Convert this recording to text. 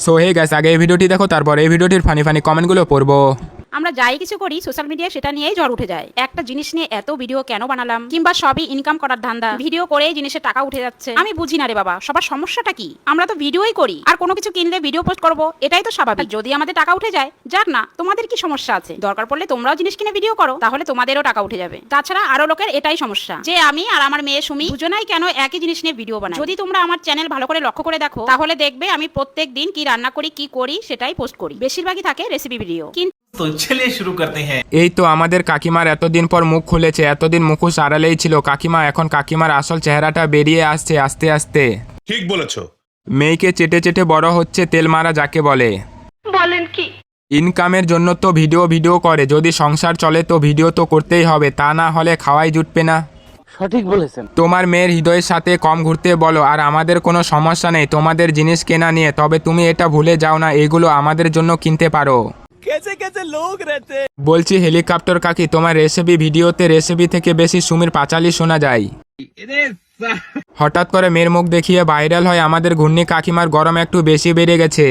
So hey guys, আগে এই ভিডিওটি দেখো, তারপর এই ভিডিওটির ফানি ফানি কমেন্টগুলো পড়বো। আমরা যাই কিছু করি সোশ্যাল মিডিয়ায় সেটা নিয়েই ঝড় উঠে যায়। একটা জিনিস নিয়ে এত ভিডিও কেন বানালাম, কিংবা সবই ইনকাম করার ধান্দা, ভিডিও করে জিনিসের টাকা উঠে যাচ্ছে। আমি বুঝি না রে বাবা, সবার সমস্যাটা কি? আমরা তো ভিডিওই করি, আর কোনো কিছু কিনলে ভিডিও পোস্ট করব, এটাই তো স্বাভাবিক। যদি আমাদের টাকা উঠে যায় যাক না, তোমাদের কি সমস্যা আছে? দরকার পড়লে তোমরাও জিনিস কিনে ভিডিও করো, তাহলে তোমাদেরও টাকা উঠে যাবে। তাছাড়া আরো লোকের এটাই সমস্যা যে আমি আর আমার মেয়ে সুমি দুজনাই কেন একই জিনিস নিয়ে ভিডিও বানাই। যদি তোমরা আমার চ্যানেল ভালো করে লক্ষ্য করে দেখো, তাহলে দেখবে আমি প্রত্যেক দিন কি রান্না করি, কি করি সেটাই পোস্ট করি। বেশিরভাগই থাকে রেসিপি ভিডিও। তো চলিয়ে শুরু করতে হ্যাঁ। এই তো আমাদের কাকিমার এতদিন পর মুখ খুলেছে। এতদিন মুখোশ আড়ালেই ছিল কাকিমা, এখন কাকিমার আসল চেহারাটা বেরিয়ে আসছে আস্তে আস্তে। ঠিক বলেছো। মেয়েকে চেটে চেটে বড় হচ্ছে তেল মারা যাকে বলে। বলেন কি? ইনকামের জন্য তো ভিডিও করে, যদি সংসার চলে তো ভিডিও তো করতেই হবে, তা না হলে খাওয়াই জুটবে না। সঠিক বলেছেন। তোমার মেয়ের হৃদয়ের সাথে কম ঘুরতে বলো, আর আমাদের কোনো সমস্যা নেই তোমাদের জিনিস কেনা নিয়ে, তবে তুমি এটা ভুলে যাও না এগুলো আমাদের জন্য কিনতে পারো। বলছি হেলিকপ্টার কাকি, তোমার রেসিপি ভিডিওতে রেসিপি থেকে বেশি সুমির পাঁচালি শোনা যায়। হঠাৎ করে মেয়ের মুখ দেখিয়ে ভাইরাল হয় আমাদের ঘূর্ণি কাকিমার গরম একটু বেশি বেড়ে গেছে।